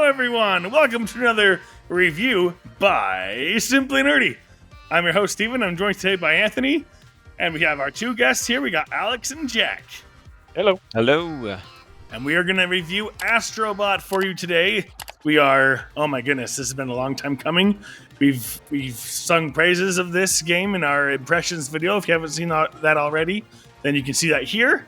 everyone. Welcome to another review by Simply Nerdy. I'm your host, Steven. I'm joined today by Anthony, and we have our two guests here. We got Alex and Jack. Hello. Hello. And we are going to review Astro Bot for you today. We are, oh my goodness, this has been a long time coming. We've sung praises of this game in our impressions video. If you haven't seen that already, then you can see that here.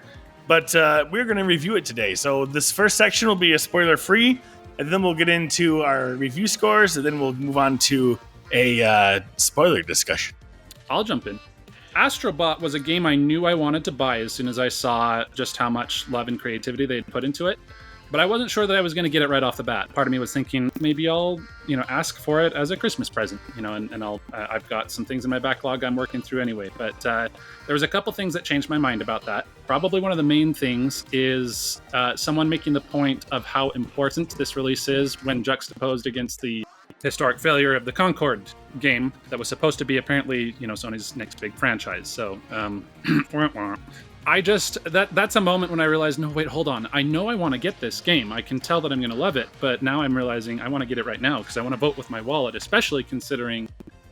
But we're going to review it today. So this first section will be a spoiler-free, and then we'll get into our review scores, and then we'll move on to a spoiler discussion. I'll jump in. Astro Bot was a game I knew I wanted to buy as soon as I saw just how much love and creativity they'd put into it. But I wasn't sure that I was going to get it right off the bat. Part of me was thinking maybe I'll, ask for it as a Christmas present, and I've got some things in my backlog I'm working through anyway. But there was a couple things that changed my mind about that. Probably one of the main things is someone making the point of how important this release is when juxtaposed against the historic failure of the Concord game that was supposed to be apparently, Sony's next big franchise. So, that's a moment when I realized, no, wait, hold on. I know I want to get this game. I can tell that I'm going to love it, but now I'm realizing I want to get it right now because I want to vote with my wallet, especially considering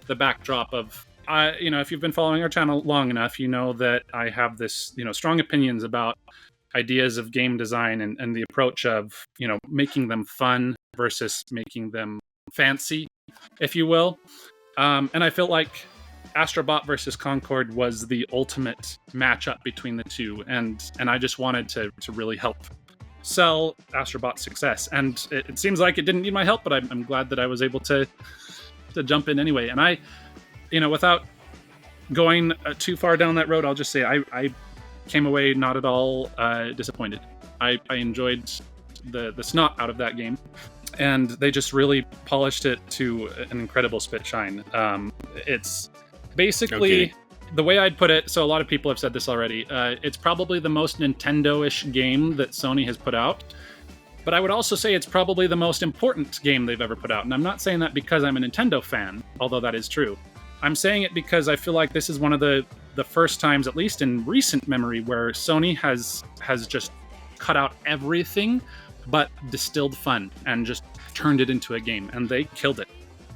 the backdrop of, if you've been following our channel long enough, you know that I have this, strong opinions about ideas of game design and the approach of, making them fun versus making them fancy, if you will. And I feel like Astro Bot versus Concord was the ultimate matchup between the two, and I just wanted to really help sell Astro Bot's success. And it seems like it didn't need my help, but I'm glad that I was able to jump in anyway. And I, without going too far down that road, I'll just say I came away not at all disappointed. I enjoyed the snot out of that game, and they just really polished it to an incredible spit shine. It's basically, the way I'd put it, so a lot of people have said this already, it's probably the most Nintendo-ish game that Sony has put out, but I would also say it's probably the most important game they've ever put out. And I'm not saying that because I'm a Nintendo fan, although that is true. I'm saying it because I feel like this is one of the first times, at least in recent memory, where Sony has just cut out everything but distilled fun and just turned it into a game, and they killed it.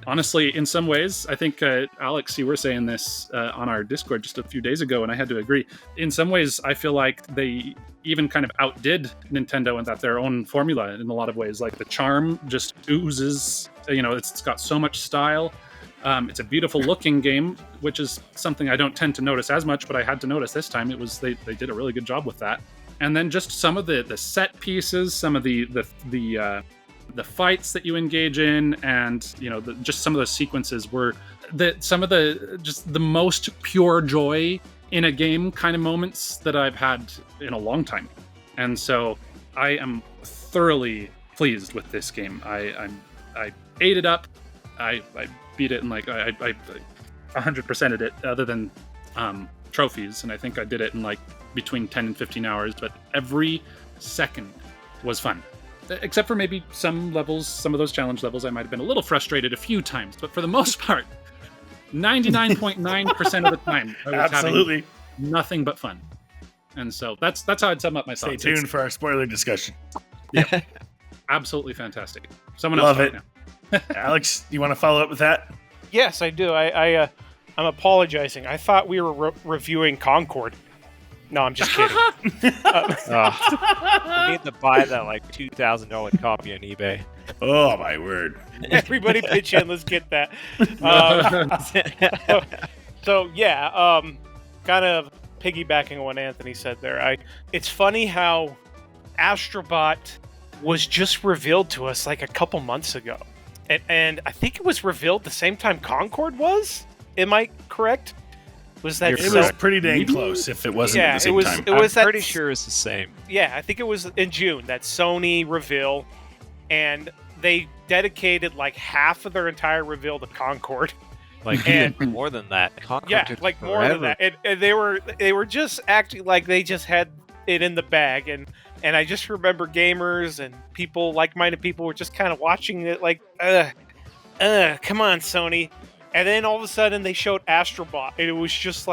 Honestly, in some ways, I think, Alex, you were saying this on our Discord just a few days ago, and I had to agree. In some ways, I feel like they even kind of outdid Nintendo in that their own formula in a lot of ways. Like, the charm just oozes, it's got so much style. It's a beautiful looking game, which is something I don't tend to notice as much, but I had to notice this time. They did a really good job with that. And then just some of the set pieces, some of the fights that you engage in, and just some of those sequences were some of the most pure joy in a game kind of moments that I've had in a long time. And so I am thoroughly pleased with this game. I ate it up. I beat it in I 100%ed it, other than trophies, and I think I did it in between 10 and 15 hours, but every second was fun. Except for maybe some levels, some of those challenge levels, I might have been a little frustrated a few times, but for the most part, 99.9% of the time, I was having nothing but fun. And so that's how I'd sum up my thoughts. Stay tuned for our spoiler discussion. Yeah, absolutely fantastic. Someone else love it. Now. Alex, you want to follow up with that? Yes, I do. I'm apologizing. I thought we were reviewing Concord. No, I'm just kidding. I need to buy that $2,000 copy on eBay. Oh my word! Everybody pitch in. Let's get that. Kind of piggybacking on what Anthony said there. It's funny how Astro Bot was just revealed to us a couple months ago, and I think it was revealed the same time Concord was. Am I correct? Was that it was pretty dang close if it wasn't at the same time. I'm pretty sure it's the same. Yeah, I think it was in June, that Sony reveal, and they dedicated half of their entire reveal to Concord. More than that. Concord more than that. And they were just acting like they just had it in the bag, and I just remember gamers and people, like-minded people, were just kind of watching it come on, Sony. And then all of a sudden they showed Astro Bot, and it was just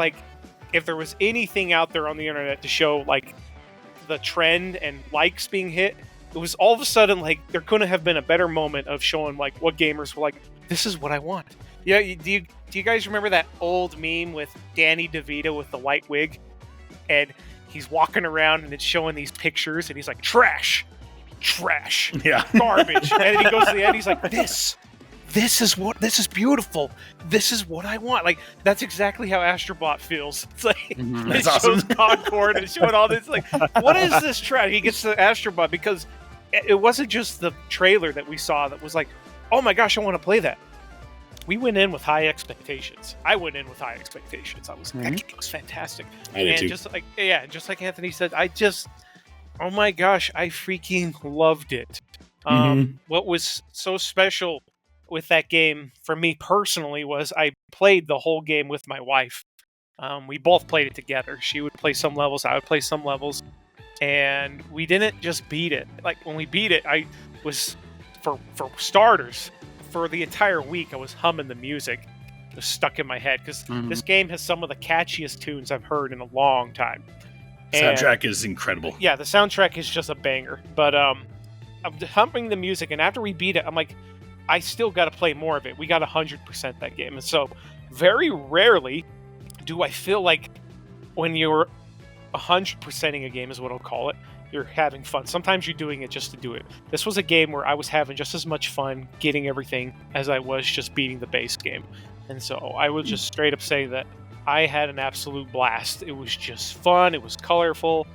if there was anything out there on the internet to show the trend and likes being hit, it was all of a sudden like there couldn't have been a better moment of showing like what gamers were like. This is what I want. Yeah, do you guys remember that old meme with Danny DeVito with the white wig, and he's walking around and it's showing these pictures and he's like trash, Yeah. garbage, and then he goes to the end. He's like this is beautiful. This is what I want. Like that's exactly how Astro Bot feels. It's like it That's shows awesome. Concord and showing all this. Like, what is this trash? He gets to Astro Bot because it wasn't just the trailer that we saw that was like, oh my gosh, I want to play that. We went in with high expectations. I went in with high expectations. That game was fantastic. I did And too. just like Anthony said, oh my gosh, I freaking loved it. What was so special with that game for me personally was I played the whole game with my wife. We both played it together. She would play some levels, I would play some levels, and we didn't just beat it. Like when we beat it, I was for starters, for the entire week I was humming the music. It was stuck in my head because this game has some of the catchiest tunes I've heard in a long time. Soundtrack is incredible. Yeah, the soundtrack is just a banger. But I'm humming the music, and after we beat it, I'm like, I still got to play more of it. We got 100% that game. And so very rarely do I feel like when you're 100%ing a game is what I'll call it, you're having fun. Sometimes you're doing it just to do it. This was a game where I was having just as much fun getting everything as I was just beating the base game. And so I will just straight up say that I had an absolute blast. It was just fun. It was colorful.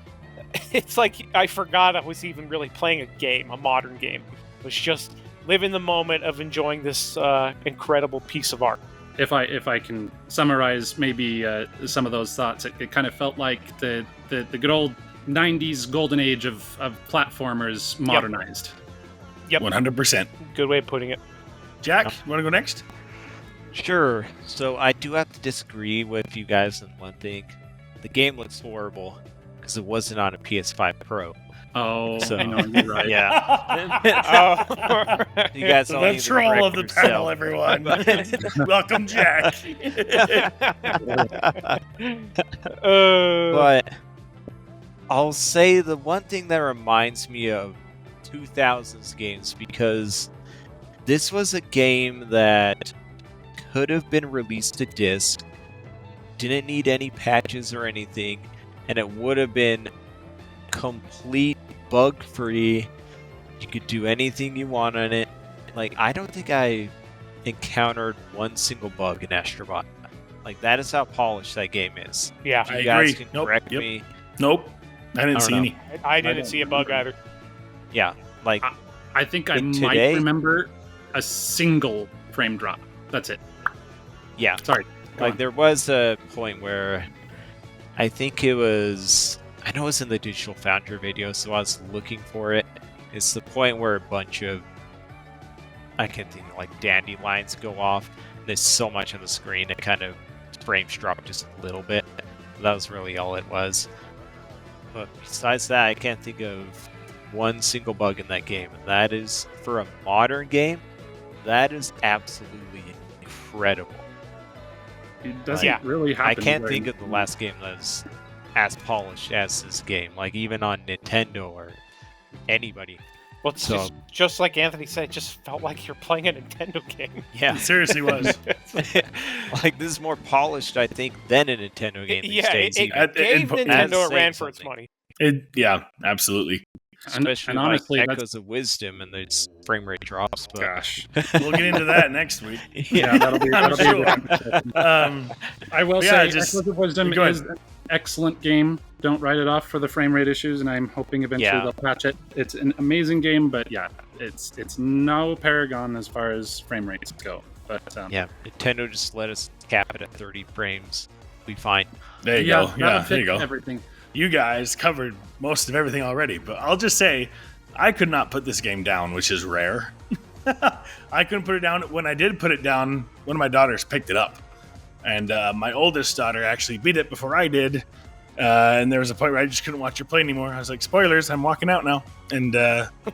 It's like I forgot I was even really playing a game, a modern game. It was just living the moment of enjoying this incredible piece of art. If I can summarize maybe some of those thoughts, it kind of felt like the good old 90s golden age of platformers modernized. Yep. 100%. Good way of putting it. Jack, you want to go next? Sure. So I do have to disagree with you guys on one thing. The game looks horrible because it wasn't on a PS5 Pro. Oh, So- I know, you're right. Yeah. You guys all The need to troll correct of the yourself. panel, everyone. Welcome, Jack. But I'll say the one thing that reminds me of 2000s games, because this was a game that could have been released to disc, didn't need any patches or anything, and it would have been complete bug-free. You could do anything you want on it. Like, I don't think I encountered one single bug in Astro Bot. Like, that is how polished that game is. Yeah, If I you guys agree. can Nope. correct Yep. me. Nope. I didn't I see don't any. I don't didn't see a bug remember. either. Yeah, like, I think I But might today- remember a single frame drop. That's it. yeah. Sorry. Go Like, on. there was a point where I think it was... I know it was in the Digital Foundry video, so I was looking for it. It's the point where a bunch of... I can't think, like, dandelions go off. There's so much on the screen, it kind of frames drop just a little bit. That was really all it was. But besides that, I can't think of one single bug in that game. And that is, for a modern game, that is absolutely incredible. It doesn't Yeah. really happen. I can't very- think of the last game that was as polished as this game. Like, even on Nintendo or anybody. Well, it's So- just like Anthony said, it just felt like you're playing a Nintendo game. Yeah. It seriously was. Like, this is more polished, I think, than a Nintendo game these Yeah, days. it even. At- gave and- Nintendo that's a ran saying for its something. money. Yeah, absolutely. Especially and honestly, like that's- Echoes of Wisdom and there's frame rate drops. But... Gosh. We'll get into that next week. Yeah, that'll be. I'm That'll be sure. I will Yeah, say, just- Echoes of Wisdom go ahead. is an excellent game. Don't write it off for the frame rate issues, and I'm hoping eventually Yeah. they'll patch it. It's an amazing game, but yeah, it's no paragon as far as frame rates go. But Yeah, Nintendo just let us cap it at 30 frames. We fine. There you yeah, go. that'll Yeah, fit there you go. Everything. You guys covered most of everything already, but I'll just say I could not put this game down, which is rare. I couldn't put it down. When I did put it down, one of my daughters picked it up. And my oldest daughter actually beat it before I did. And there was a point where I just couldn't watch her play anymore. I was like, spoilers, I'm walking out now. And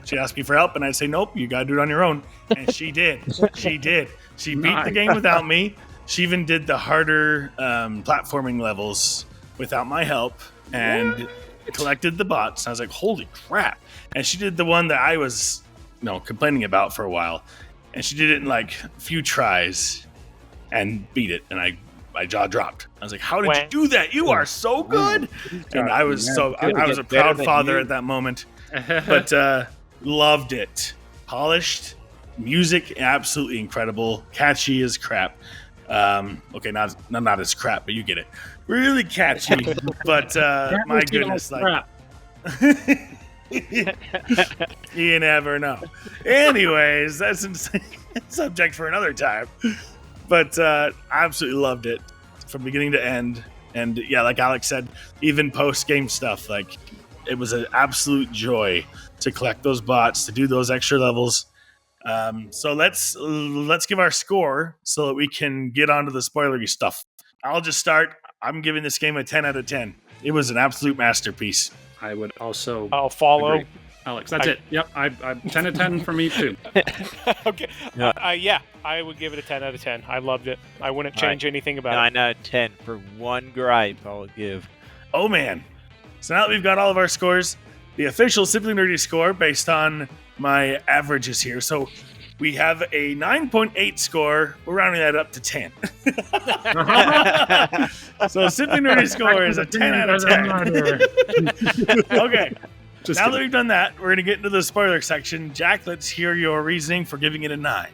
she asked me for help, and I'd say, nope, you got to do it on your own. And she did. She did. She beat the Nice. game without me. She even did the harder platforming levels without my help. And collected the bots. And I was like, holy crap. And she did the one that I was complaining about for a while. And she did it in like a few tries and beat it. And my jaw dropped. I was like, how did you do that? You are so good. And I was a proud father at that moment. But loved it. Polished. Music, absolutely incredible. Catchy as crap. Okay, not as crap, but you get it. Really catchy. But my goodness, like you never know. Anyways, that's insane. Subject for another time. But I absolutely loved it from beginning to end. And yeah, like Alex said, even post-game stuff, like it was an absolute joy to collect those bots, to do those extra levels. So let's give our score so that we can get onto the spoilery stuff. I'll just start. I'm giving this game a 10 out of 10. It was an absolute masterpiece. I would also. I'll follow. Agree. Alex, that's it. Yep, I'm 10 out of 10 for me too. Okay. Yeah, I would give it a 10 out of 10. I loved it. I wouldn't change anything about 9 out of 10 for one gripe I'll give. Oh man. So now that we've got all of our scores, the official Simply Nerdy score based on my averages here. So we have a 9.8 score. We're rounding that up to 10. So Simply Nerdy score is a 10 out of 10. Okay. Now that we've done that, we're going to get into the spoiler section. Jack, let's hear your reasoning for giving it a 9.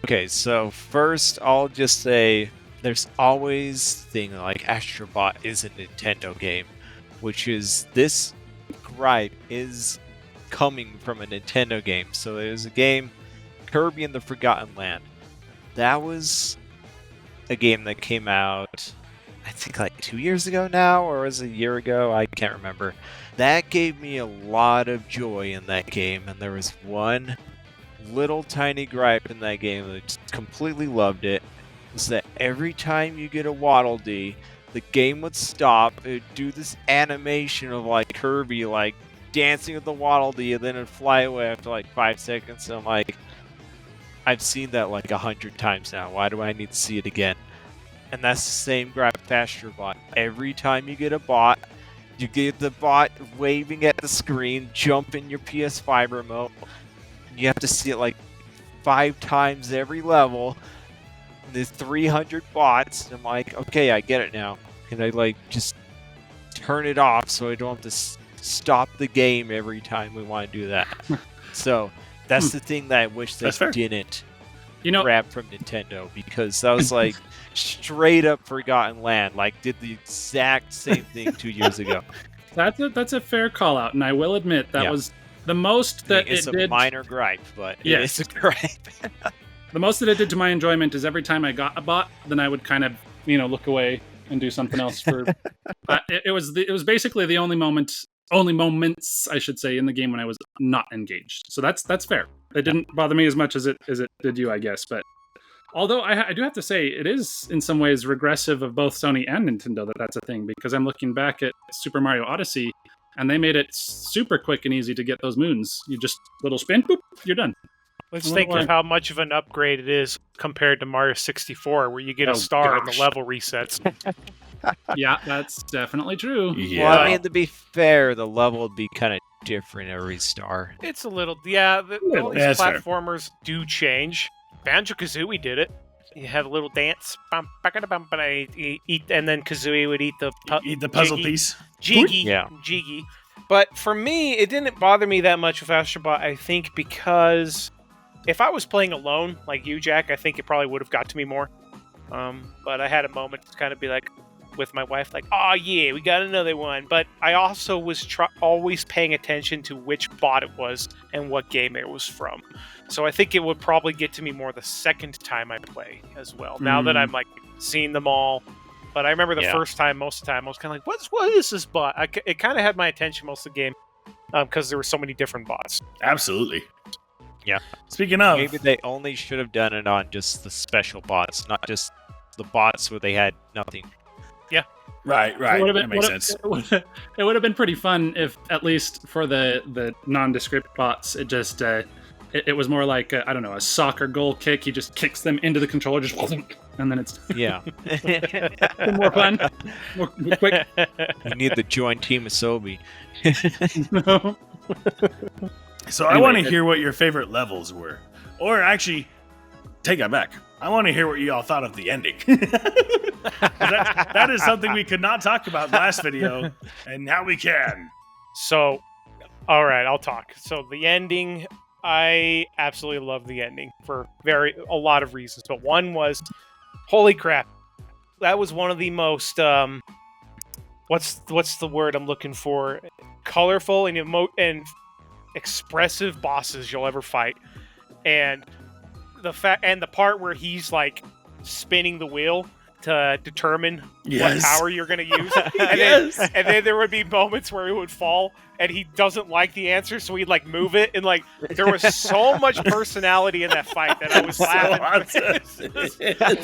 Okay, so first I'll just say there's always thing like Astro Bot is a Nintendo game, which is this gripe is coming from a Nintendo game. So there's a game, Kirby and the Forgotten Land. That was a game that came out, I think like 2 years ago now, or was it a year ago? I can't remember. That gave me a lot of joy in that game, and there was one little tiny gripe in that game that I just completely loved it, was that every time you get a Waddle Dee, the game would stop, it would do this animation of like Kirby like dancing with the Waddle Dee, and then it'd fly away after like 5 seconds, and I'm like, I've seen that like 100 times now, why do I need to see it again? And that's the same gripe with Astro Bot. Every time you get a bot, you get the bot waving at the screen, jump in your PS5 remote. You have to see it like 5 times every level. There's 300 bots. I'm like, okay, I get it now. Can I like just turn it off so I don't have to stop the game every time we want to do that? So that's the thing that I wish they didn't grab from Nintendo, because that was like straight up Forgotten Land, like did the exact same thing 2 years ago. That's a fair call out, and I will admit that was the most that it's it did. It's a minor gripe, but it is a gripe. The most that it did to my enjoyment is every time I got a bot, then I would kind of look away and do something else. For it was basically the only moments I should say in the game when I was not engaged. So that's fair. It didn't bother me as much as it did you, I guess. But although I do have to say it is in some ways regressive of both Sony and Nintendo that's a thing, because I'm looking back at Super Mario Odyssey and they made it super quick and easy to get those moons. You just little spin, boop, you're done. Let's think of how much of an upgrade it is compared to Mario 64, where you get a star and the level resets. Yeah, that's definitely true. Yeah. Well, I mean, to be fair, the level would be kind of different every star. It's a little, all these platformers do change. Banjo-Kazooie did it. You had a little dance, and then Kazooie would eat the puzzle piece. Jiggy. But for me, it didn't bother me that much with Astro Bot, I think, because if I was playing alone, like you, Jack, I think it probably would have got to me more. But I had a moment to kind of be like, with my wife, like, oh yeah, we got another one. But I also was always paying attention to which bot it was and what game it was from. So I think it would probably get to me more the second time I play as well. Now that I'm like seeing them all. But I remember the first time, most of the time, I was kind of like, what is this bot? It kind of had my attention most of the game because there were so many different bots. Absolutely. Yeah. Speaking of... Maybe they only should have done it on just the special bots, not just the bots where they had nothing. Yeah. Right. That makes sense. It would have been pretty fun if, at least for the nondescript bots, it just... It was more like, I don't know, a soccer goal kick. He just kicks them into the controller, just and then it's Yeah. more fun, more quick. You need the joint team Asobi. So I Anyway, want to hear what your favorite levels were. Or actually, take that back. I want to hear what you all thought of the ending. that is something we could not talk about last video, and now we can. So, all right, I'll talk. So the ending, I absolutely love the ending for a lot of reasons. But one was, holy crap, that was one of the most what's the word I'm looking for? Colorful and expressive bosses you'll ever fight. And the part where he's like spinning the wheel to determine what power you're going to use. And then there would be moments where it would fall and he doesn't like the answer, so he'd like move it. And like there was so much personality in that fight that I was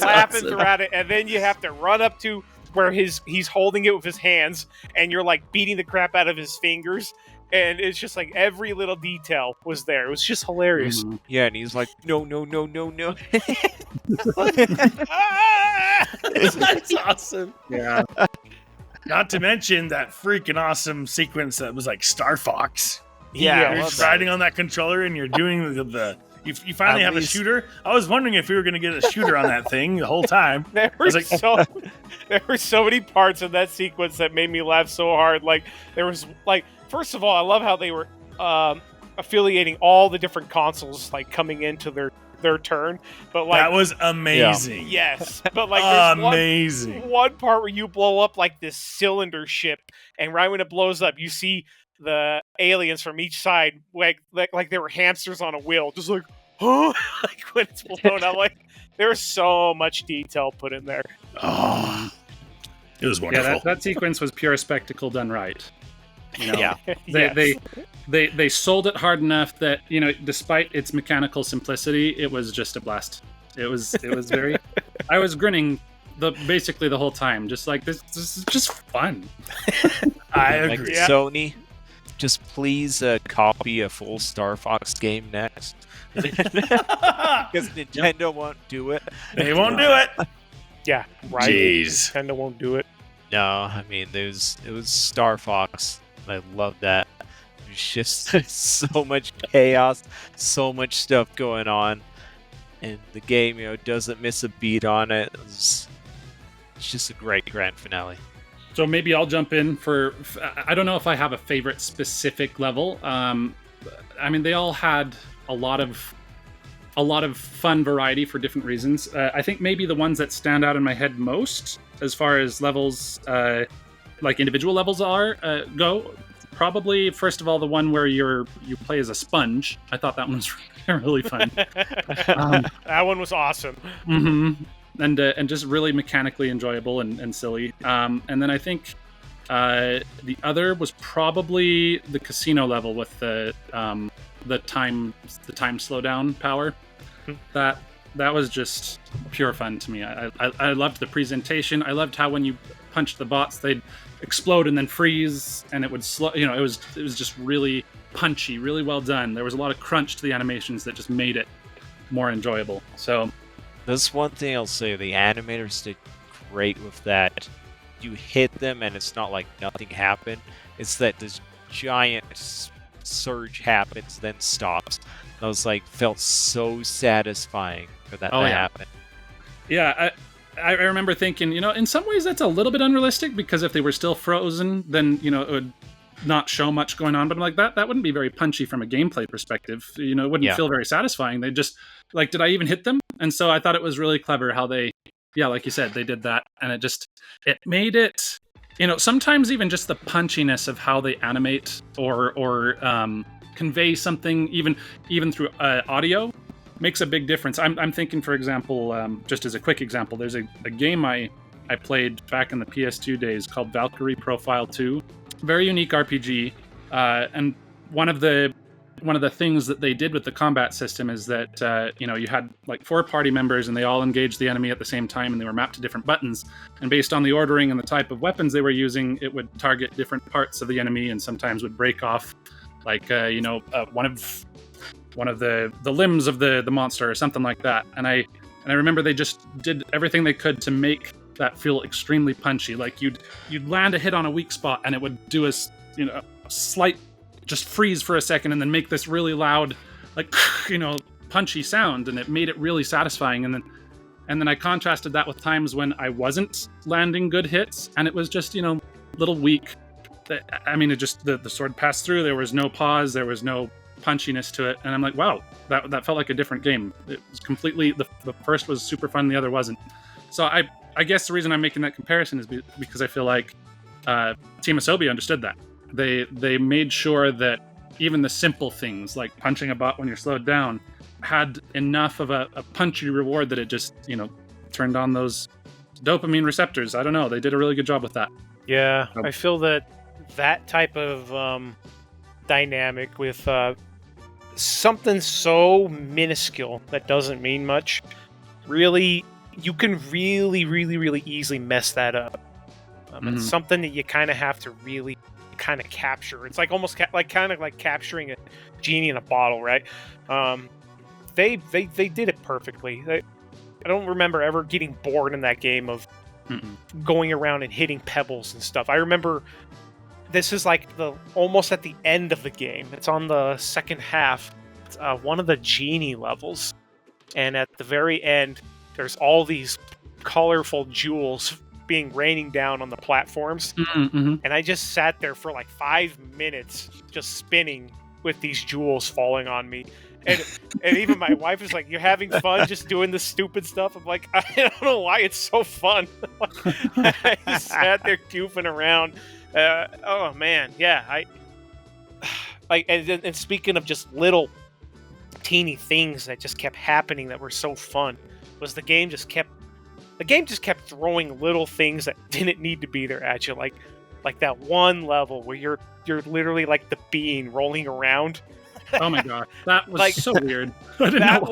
laughing throughout it. And then you have to run up to where he's holding it with his hands and you're like beating the crap out of his fingers. And it's just like every little detail was there. It was just hilarious. Mhm. Yeah, and he's like, no. That's awesome. Yeah. Not to mention that freaking awesome sequence that was like Star Fox. Yeah, You're just riding on that controller and you're doing you finally At have least- a shooter. I was wondering if we were going to get a shooter on that thing the whole time. There were so many parts of that sequence that made me laugh so hard. Like there was like, first of all, I love how they were affiliating all the different consoles like coming into their turn. But like That was amazing. yes, but like there's Amazing. one part where you blow up like this cylinder ship, and right when it blows up, you see the aliens from each side like they were hamsters on a wheel, just like, huh? Like when it's blown up. Like there was so much detail put in there. Oh, it was wonderful. Yeah, that sequence was pure spectacle done right. You know, Yeah. Yes. they sold it hard enough that, you know, despite its mechanical simplicity, it was just a blast. It was very. I was grinning basically the whole time, just like this is just fun. I Like, agree. Yeah. Sony, just please copy a full Star Fox game next. Because Nintendo won't do it. They won't do it. Yeah, right. Jeez. Nintendo won't do it. No, I mean, it was Star Fox. I love that. There's just so much chaos, so much stuff going on, and the game, doesn't miss a beat on it. It's just a great grand finale. So maybe I'll jump in for. I don't know if I have a favorite specific level. I mean, they all had a lot of fun variety for different reasons. I think maybe the ones that stand out in my head most, as far as levels, like individual levels go. Probably first of all the one where you play as a sponge. I thought that one was really fun. That one was awesome. Mm-hmm. And just really mechanically enjoyable and silly. And then I think the other was probably the casino level with the time slowdown power. That was just pure fun to me. I loved the presentation. I loved how when you punched the bots, they'd explode and then freeze, and it would slow. You know, it was just really punchy, really well done. There was a lot of crunch to the animations that just made it more enjoyable. So. That's one thing I'll say. The animators did great with that. You hit them and it's not like nothing happened. It's that this giant surge happens, then stops. I was like, felt so satisfying for that to happen. Yeah, I remember thinking, in some ways that's a little bit unrealistic, because if they were still frozen, then, it would not show much going on. But I'm like, that wouldn't be very punchy from a gameplay perspective. It wouldn't feel very satisfying. They just, like, did I even hit them? And so I thought it was really clever how they, like you said, they did that. And it made it, sometimes even just the punchiness of how they animate or convey something, even through audio, makes a big difference. I'm thinking, for example, just as a quick example, there's a game I played back in the PS2 days called Valkyrie Profile 2. Very unique RPG, and one of the things that they did with the combat system is that you had like 4 party members and they all engaged the enemy at the same time, and they were mapped to different buttons, and based on the ordering and the type of weapons they were using, it would target different parts of the enemy, and sometimes would break off like one of the limbs of the monster or something like that. And And I remember they just did everything they could to make that feel extremely punchy. Like you'd land a hit on a weak spot and it would do a slight just freeze for a second and then make this really loud, like, punchy sound, and it made it really satisfying. And then I contrasted that with times when I wasn't landing good hits and it was just, little weak. I mean, it just, the sword passed through, there was no pause, there was no punchiness to it, and I'm like, wow, that felt like a different game. It was completely, the first was super fun, the other wasn't. So I guess the reason I'm making that comparison is because I feel like Team Asobi understood that. They made sure that even the simple things like punching a bot when you're slowed down had enough of a punchy reward that it just, turned on those dopamine receptors. I don't know. They did a really good job with that. Yeah, I feel that type of dynamic with something so minuscule that doesn't mean much, really, you can really, really, really easily mess that up. It's something that you kind of have to really kind of capture. It's like almost like capturing a genie in a bottle, right? They did it perfectly. I don't remember ever getting bored in that game of going around and hitting pebbles and stuff. I remember this is like almost at the end of the game. It's on the second half. It's, one of the genie levels, and at the very end, there's all these colorful jewels raining down on the platforms, and I just sat there for like 5 minutes just spinning with these jewels falling on me. And even my wife was like, "You're having fun just doing this stupid stuff?" I'm like, "I don't know why it's so fun." I just sat there goofing around. Oh man, yeah. And speaking of just little teeny things that just kept happening that were so fun, was the game just kept throwing little things that didn't need to be there at you, like that one level where you're literally like the bean rolling around. Oh my god, that was like, so weird. That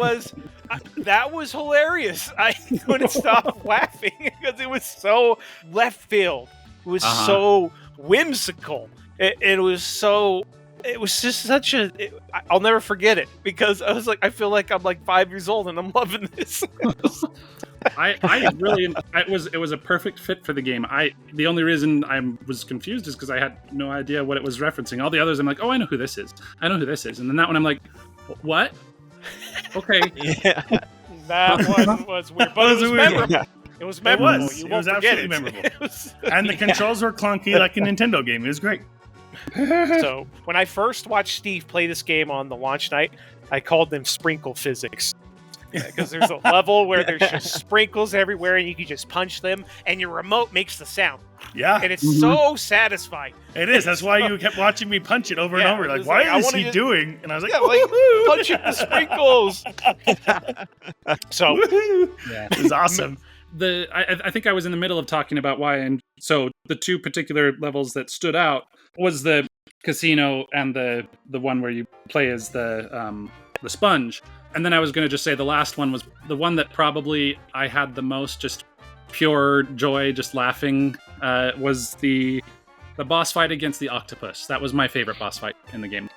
was hilarious. I couldn't stop laughing because it was so left field. It was so whimsical. It was just such a. I'll never forget it because I was like, I feel like I'm like 5 years old and I'm loving this. It was a perfect fit for the game. The only reason I was confused is because I had no idea what it was referencing. All the others, I'm like, oh, I know who this is. And then that one, I'm like, what? Okay. Yeah. That one was weird, but it was memorable. It was memorable. It was absolutely memorable. And the controls were clunky like a Nintendo game. It was great. So when I first watched Steve play this game on the launch night, I called them sprinkle physics. Because there's a level where there's just sprinkles everywhere and you can just punch them and your remote makes the sound. Yeah. And it's so satisfying. It is. That's why you kept watching me punch it over and over. Like, why is he doing? And I was like, punching the sprinkles. So, it was awesome. I think I was in the middle of talking about why, and so the two particular levels that stood out was the casino and the one where you play as the sponge. And then I was going to just say the last one was the one that probably I had the most just pure joy, just laughing, was the boss fight against the octopus. That was my favorite boss fight in the game.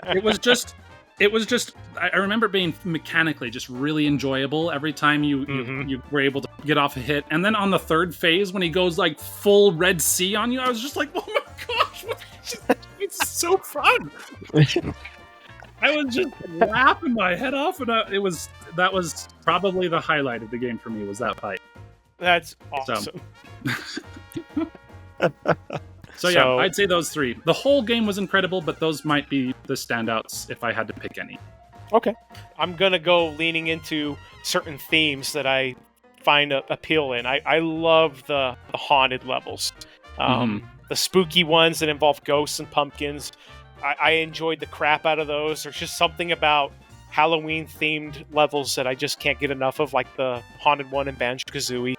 It was just, I remember being mechanically just really enjoyable every time you were able to get off a hit. And then on the third phase, when he goes like full Red Sea on you, I was just like, oh my gosh, it's so fun. I was just laughing my head off, and that was probably the highlight of the game for me, was that fight. That's awesome. So yeah, I'd say those three. The whole game was incredible, but those might be the standouts if I had to pick any. Okay. I'm going to go leaning into certain themes that I find appeal in. I love the haunted levels. The spooky ones that involve ghosts and pumpkins. I enjoyed the crap out of those. There's just something about Halloween-themed levels that I just can't get enough of, like the haunted one in Banjo-Kazooie.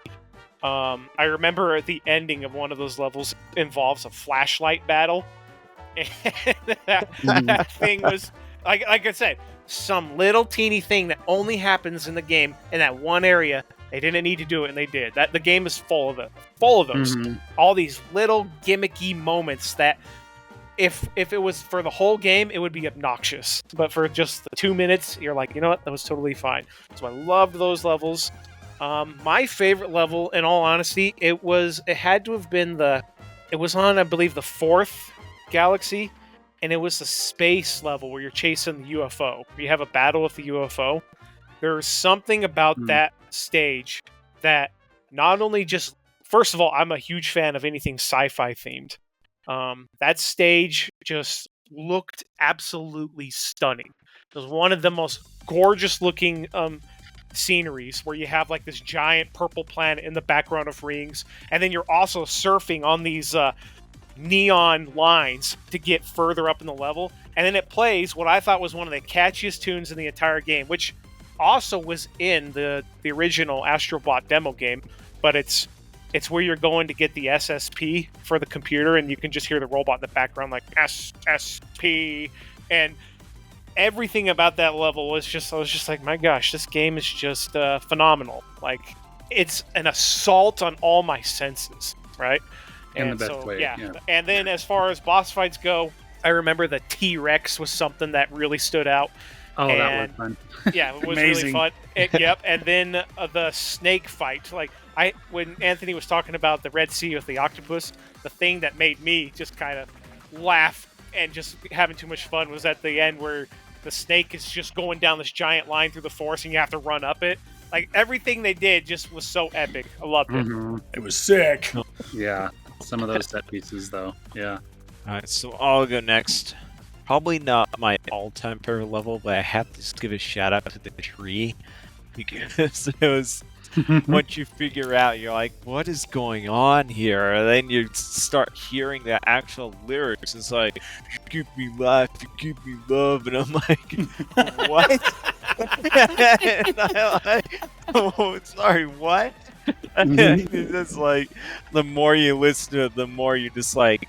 I remember the ending of one of those levels involves a flashlight battle. And that thing was, like I said, some little teeny thing that only happens in the game in that one area. They didn't need to do it, and they did. The game is full of those. All these little gimmicky moments that if it was for the whole game, it would be obnoxious. But for just the 2 minutes, you're like, you know what, that was totally fine. So I loved those levels. My favorite level, in all honesty, it had to have been it was on, I believe, the 4th galaxy, and it was the space level where you're chasing the UFO. You have a battle with the UFO. There's something about that stage that not only just, first of all, I'm a huge fan of anything sci-fi themed. That stage just looked absolutely stunning. It was one of the most gorgeous looking sceneries where you have like this giant purple planet in the background of rings, and then you're also surfing on these neon lines to get further up in the level, and then it plays what I thought was one of the catchiest tunes in the entire game, which also was in the original Astro Bot demo game, but it's where you're going to get the SSP for the computer, and you can just hear the robot in the background like SSP, and everything about that level was just, I was just like, my gosh, this game is just phenomenal. Like, it's an assault on all my senses, right? In the best way. Yeah. And then as far as boss fights go, I remember the T-Rex was something that really stood out. Oh, that was fun. Yeah, it was Amazing. really fun. Yep. And then the snake fight. Like, when Anthony was talking about the Red Sea with the octopus, the thing that made me just kind of laugh and just having too much fun was at the end where the snake is just going down this giant line through the forest and you have to run up it. Like, everything they did just was so epic. I loved it. Mm-hmm. It was sick. Yeah, some of those set pieces, though. Yeah. Alright, so I'll go next. Probably not my all-time favorite level, but I have to just give a shout out to the tree. Because it was, once you figure out, you're like, what is going on here? And then you start hearing the actual lyrics. It's like, you give me life, you give me love. And I'm like, what? And I'm like, oh, sorry, what? It's just like, the more you listen to it, the more you just like,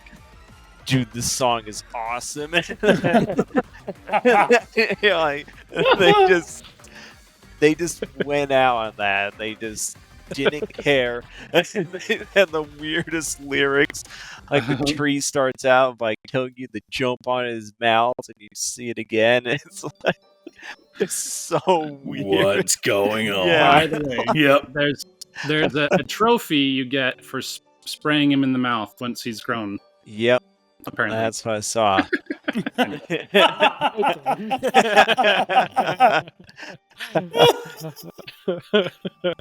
dude, this song is awesome. You're like, they just went out on that. They just didn't care. They had the weirdest lyrics. Like, the tree starts out by telling you to jump on his mouth, and you see it again. It's like, it's so weird. What's going on? Yeah. By the way, Yep. there's a trophy you get for spraying him in the mouth once he's grown. Yep, Apparently, that's what I saw.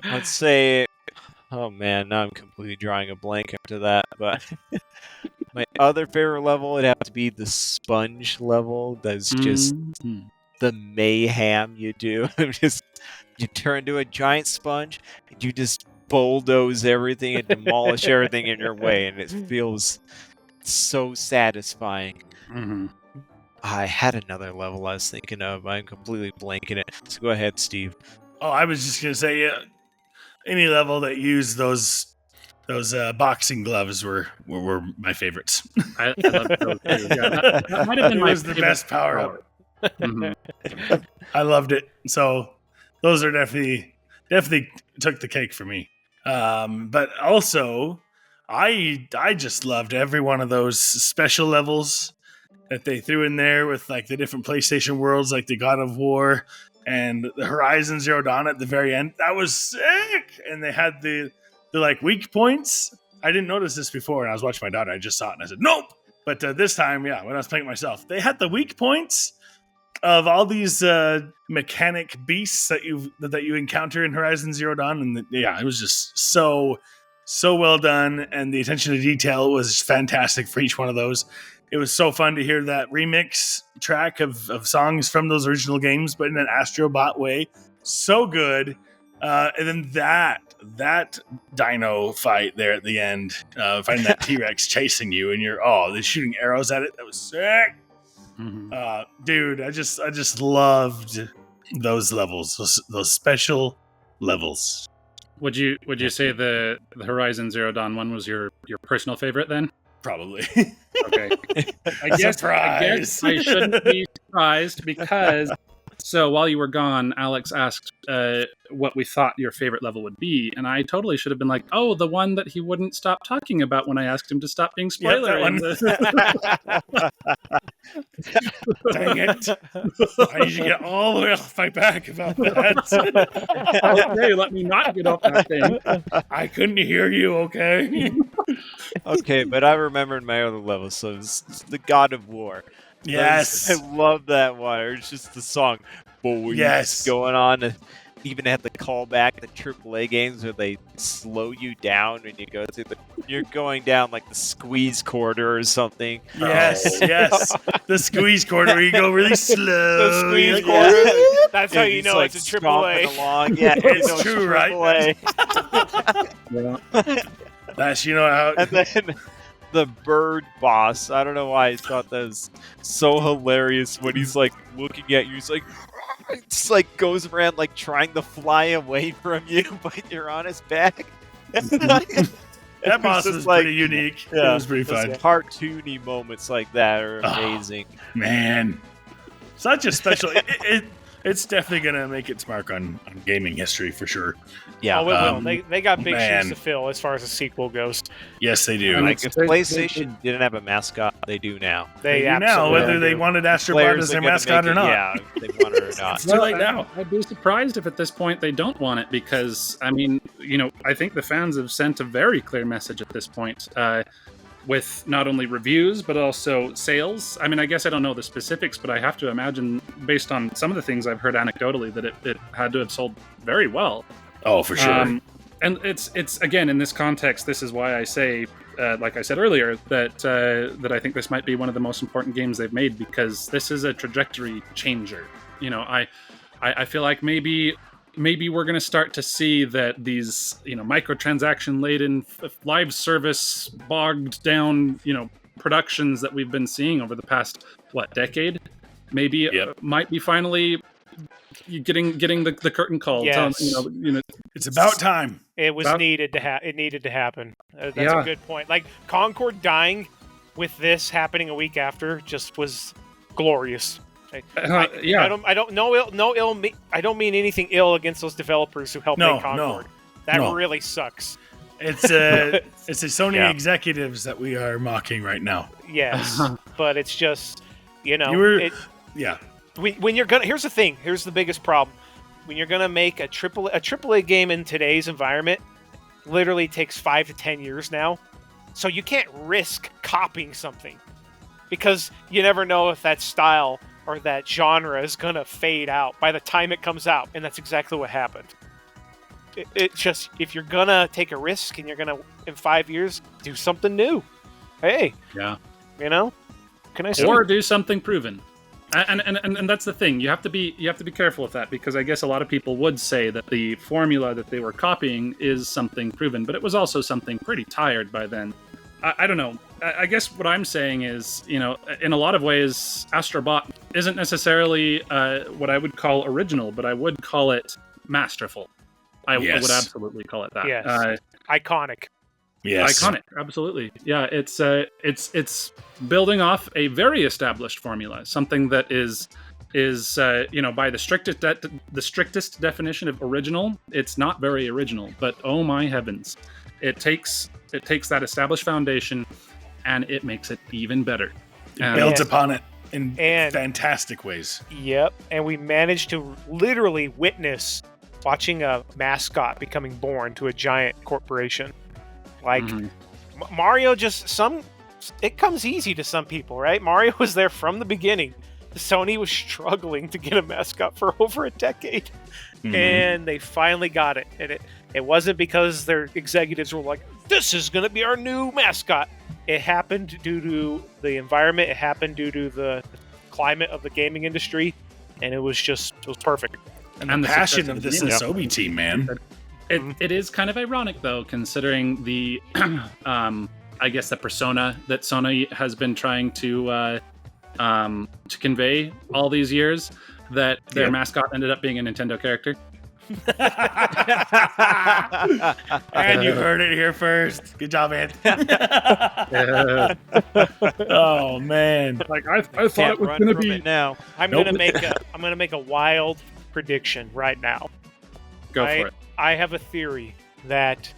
Let's say, oh man, now I'm completely drawing a blank after that. But my other favorite level would have to be the sponge level. That's just the mayhem you do. Just, you turn into a giant sponge, and you just bulldoze everything and demolish everything in your way, and it feels so satisfying. Mm-hmm. I had another level I was thinking of. I'm completely blanking it. So go ahead, Steve. Oh, I was just gonna say, yeah, any level that used those boxing gloves were my favorites. I love those too. Yeah, that might have been It my was the favorite best power up. Mhm. I loved it. So those are definitely took the cake for me. But also, I just loved every one of those special levels that they threw in there with like the different PlayStation worlds, like the God of War and the Horizon Zero Dawn at the very end. That was sick. And they had the like weak points. I didn't notice this before, and I was watching my daughter. I just saw it, and I said, nope. But this time, yeah, when I was playing it myself, they had the weak points of all these mechanic beasts that you encounter in Horizon Zero Dawn, and yeah, it was just so well done, and the attention to detail was fantastic for each one of those. It was so fun to hear that remix track of songs from those original games, but in an Astro Bot way. So good. And then that dino fight there at the end, finding that T-Rex chasing you, and they're shooting arrows at it. That was sick. Mm-hmm. Dude, I just loved those levels, those special levels. Would you say the Horizon Zero Dawn one was your personal favorite then? Probably. Okay. I guess I shouldn't be surprised because So while you were gone, Alex asked what we thought your favorite level would be, and I totally should have been like, "Oh, the one that he wouldn't stop talking about when I asked him to stop being spoiler." Dang it! I need to get all the way off my back about that. Okay, let me not get off that thing. I couldn't hear you. Okay. Okay, but I remembered my other levels, so it's the God of War. Yes. I love that one. It's just the song, boys, Yes. going on. Even had the callback the AAA games where they slow you down when you go through you're going down like the squeeze corridor or something. Yes, yes. The squeeze corridor where you go really slow. The squeeze Yeah. corridor. That's how And you he's, know like, it's a AAA. stomping along. Yeah, It's you know true, right? AAA. That's how. And then the bird boss. I don't know why I thought that was so hilarious when he's like looking at you. He's like, just like goes around like trying to fly away from you, but you're on his back. That boss just was like- pretty unique. Yeah, It was pretty fun. those cartoony moments like that are amazing. Man, such a special. It's definitely gonna make its mark on gaming history for sure. Yeah, Oh, it will. They got big man. shoes to fill as far as the sequel goes. Yes, they do. And like if PlayStation didn't have a mascot, they do now. They do now, absolutely whether they do. wanted Astro Bot Players as are their gonna mascot make or it- not. Yeah, if they want it or not. It's too late now. I'd be surprised if at this point they don't want it because, I mean, I think the fans have sent a very clear message at this point with not only reviews but also sales. I mean, I guess I don't know the specifics, but I have to imagine, based on some of the things I've heard anecdotally, that it had to have sold very well. Oh, for sure. And it's again, in this context, this is why I say, like I said earlier, that I think this might be one of the most important games they've made because this is a trajectory changer. I feel like maybe we're going to start to see that these microtransaction laden live service bogged down productions that we've been seeing over the past decade maybe might be finally getting the curtain call. Yes. It's about time. It was That- needed to it needed to happen. That's Yeah. a good point. Like Concord dying with this happening a week after just was glorious. Yeah. I don't no ill. I don't mean anything ill against those developers who helped No, make Concord. no, That no. really sucks. It's the Sony Yeah. executives that we are mocking right now. Yes, but it's just You were, it, yeah. when you're gonna. Here's the thing. Here's the biggest problem. When you're gonna make a AAA game in today's environment, literally takes 5 to 10 years now. So you can't risk copying something because you never know if that style or that genre is gonna fade out by the time it comes out, and that's exactly what happened. It just, if you're gonna take a risk and you're gonna in 5 years do something new, hey, Yeah. Can I say? Or do something proven. And that's the thing. You have to be careful with that because I guess a lot of people would say that the formula that they were copying is something proven, but it was also something pretty tired by then. I don't know. I guess what I'm saying is, in a lot of ways, Astro Bot isn't necessarily what I would call original, but I would call it masterful. I would absolutely call it that. Yes. Iconic. Yes. Iconic, absolutely. Yeah, it's building off a very established formula, something that is by the strictest definition of original, it's not very original, but oh my heavens, it takes that established foundation and it makes it even better. Builds upon it in and- fantastic ways. Yep, and we managed to literally witness watching a mascot becoming born to a giant corporation. Like Mhm. Mario, it comes easy to some people, right? Mario was there from the beginning. Sony was struggling to get a mascot for over a decade, Mhm. and they finally got it. And it wasn't because their executives were like, "This is going to be our new mascot." It happened due to the environment. It happened due to the climate of the gaming industry, and it was perfect. And the the passion success of of this the game. Asobi team, man. It is kind of ironic though, considering the I guess the persona that Sony has been trying to convey all these years, that their Yep. mascot ended up being a Nintendo character. And you heard it here first. Good job, Ant. Yeah. Oh man. Like I thought Can't it was run gonna from be. it now. I'm Nope. gonna make a wild prediction right now. Go for it. I have a theory that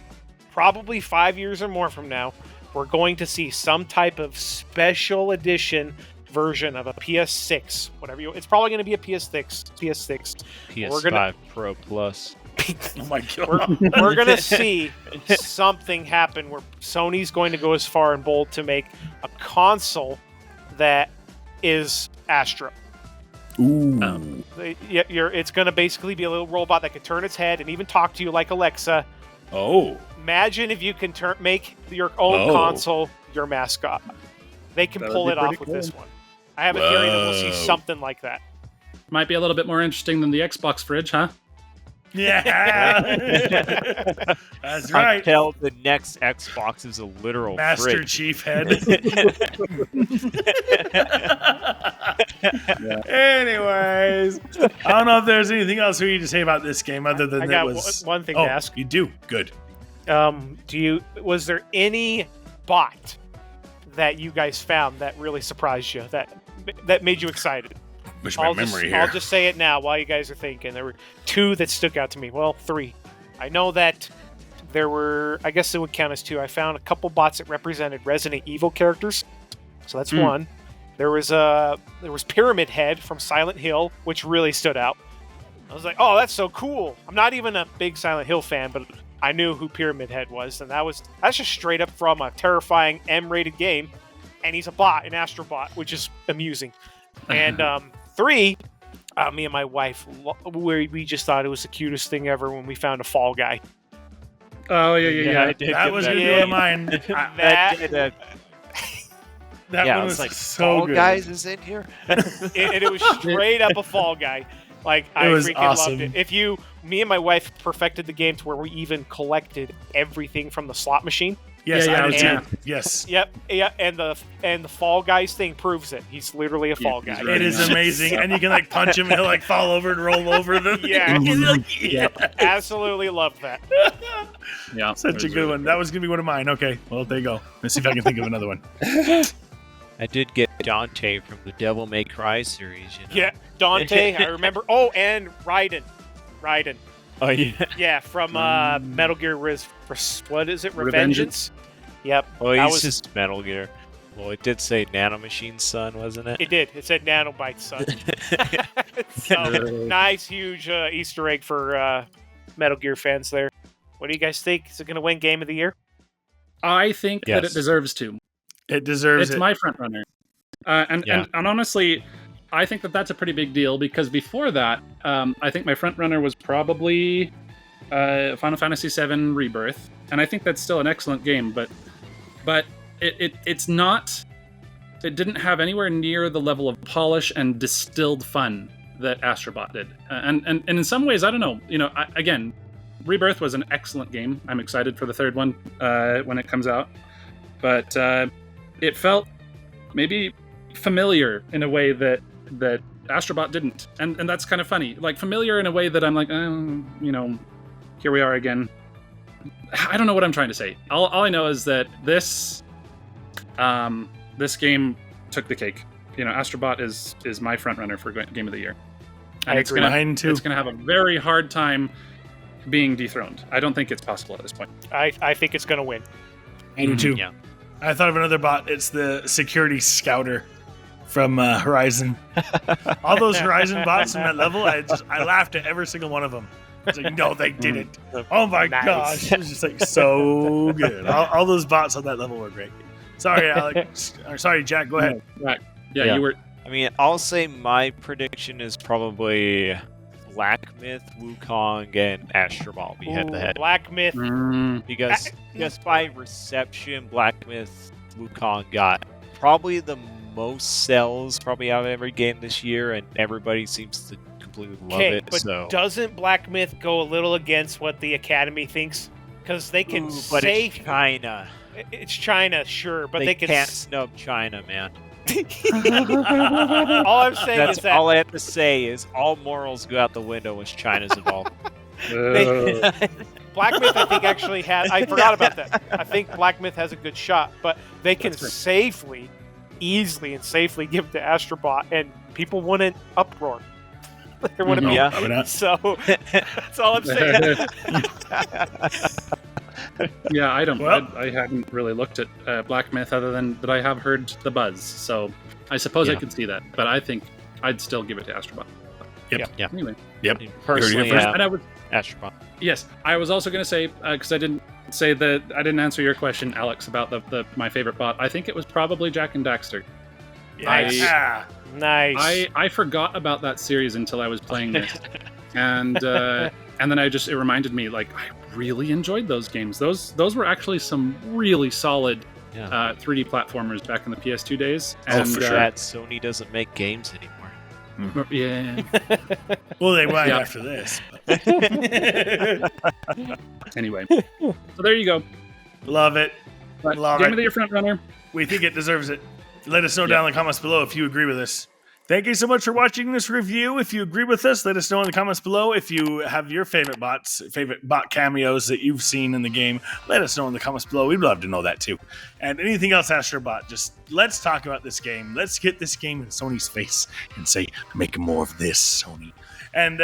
probably 5 years or more from now, we're going to see some type of special edition version of a PS6, whatever you. It's probably going to be a PS6. PS5 We're gonna- Pro Plus. Oh my god. We're going to see something happen where Sony's going to go as far and bold to make a console that is Astro. Ooh. It's going to basically be a little robot that can turn its head and even talk to you like Alexa. Oh. Imagine if you can make your own Oh. console your mascot. They can That would pull be it off pretty with cool. this one. I have a theory that we'll see Whoa. something like that. Might be a little bit more interesting than the Xbox fridge, huh? Yeah. That's right. Until the next Xbox is a literal Master fridge. Chief head. Anyways, I don't know if there's anything else we need to say about this game other than I it got was. one thing Oh, to ask. you do. Good. Was there any bot that you guys found that really surprised you, that made you excited? Wish my memory here. I'll just say it now while you guys are thinking. There were two that stuck out to me. Well, three. I know that there were, I guess it would count as two. I found a couple bots that represented Resident Evil characters. So that's one. There was Pyramid Head from Silent Hill, which really stood out. I was like, oh, that's so cool. I'm not even a big Silent Hill fan, but I knew who Pyramid Head was, and that's just straight up from a terrifying M-rated game, and he's a bot, an Astro Bot, which is amusing. And three, me and my wife, we just thought it was the cutest thing ever when we found a Fall Guy. Oh yeah. I did That get was that. going to be one of mine. That That yeah, one I was was like, so Fall good. Guys is in here. it was straight up a Fall Guy. Like, I was freaking awesome. loved it. Me and my wife perfected the game to where we even collected everything from the slot machine. Yes, Yeah, I yeah, did yeah. too. Yes. Yep, yeah, and the Fall Guys thing proves it. He's literally a Fall he's Guy. right. It is Yeah. amazing. And you can like punch him and he'll like fall over and roll over them. Yeah. And you're like, yeah. Absolutely love that. Yeah, Such it a was good really one. That was going to be one of mine. Okay. Well, there you go. Let's see if I can think of another one. I did get Dante from the Devil May Cry series. You know? Yeah, Dante, I remember. Oh, and Raiden. Oh yeah. Yeah, from Metal Gear what is it? Revengeance? Yep. Well, that he's was- just Metal Gear. Well, it did say Nanomachine Son, wasn't it? It did. It said Nanobyte Son. So, nice, huge Easter egg for Metal Gear fans there. What do you guys think? Is it going to win Game of the Year? I think that Yes. it deserves to. It deserves It's it. my front runner. And honestly, I think that that's a pretty big deal because before that, I think my front runner was probably Final Fantasy VII Rebirth, and I think that's still an excellent game. But it's not. It didn't have anywhere near the level of polish and distilled fun that Astro Bot did. And in some ways, I don't know. Again, Rebirth was an excellent game. I'm excited for the third one when it comes out, but it felt maybe familiar in a way that Astro Bot didn't, and that's kind of funny. Like familiar in a way that I'm like, here we are again. I don't know what I'm trying to say. All I know is that this game took the cake. Astro Bot is my front runner for Game of the Year. And I it's agree. gonna Mine too. it's gonna have a very hard time being dethroned. I don't think it's possible at this point. I think it's going to win. I do too. Yeah. I thought of another bot. It's the security scouter from Horizon. All those Horizon bots in that level, I laughed at every single one of them. It's like, no, they didn't. Oh my Nice. gosh, it was just like so good. All those bots on that level were great. Sorry, Alex. Or sorry, Jack. Go ahead. Right. Yeah, Yeah. you were. I mean, I'll say my prediction is probably Black Myth, Wukong, and Astro Ball be head to head. Black Myth. Because just by reception, Black Myth, Wukong got probably the most sells probably out of every game this year, and everybody seems to completely love Okay, it. but So, doesn't Black Myth go a little against what the Academy thinks? Because they can but say it's China. it's China, sure, but They they can. can't snub China, man. All I'm saying That's is that all I have to say is all morals go out the window when China's involved. Black Myth, I think, actually had. I forgot about that. I think Black Myth has a good shot, but they can easily and safely give it to Astro Bot, and people wouldn't uproar. There wouldn't be. Yeah. So that's all I'm saying. Yeah, I don't. Well- I hadn't really looked at Black Myth other than that I have heard the buzz. So I suppose I Yeah. could see that, but I think I'd still give it to Astro Bot. Yep. Yeah. Anyway, Yep. Personally, first. and I would. Astro Bot. Yes, I was also going to say because I didn't say that I didn't answer your question, Alex, about the my favorite bot. I think it was probably Jack and Daxter. Nice. Yeah. Nice. I forgot about that series until I was playing this, and then it reminded me like I really enjoyed those games. Those were actually some really solid Yeah. 3D platformers back in the PS2 days. Oh, And, for sure. That Sony doesn't make games anymore. Yeah. Well, they might Yeah. after this. Anyway, so there you go. Love it. But Love Game it. of the Year front runner. We think it deserves it. Let us know down in the comments below if you agree with us. Thank you so much for watching this review. If you agree with us, let us know in the comments below. If you have your favorite bot cameos that you've seen in the game, let us know in the comments below. We'd love to know that too. And anything else, Astro Bot, just let's talk about this game. Let's get this game in Sony's face and say, make more of this, Sony. And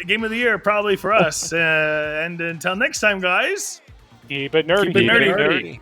Game of the Year probably for us. And until next time, guys. Keep it nerdy. Keep it nerdy. Nerdy.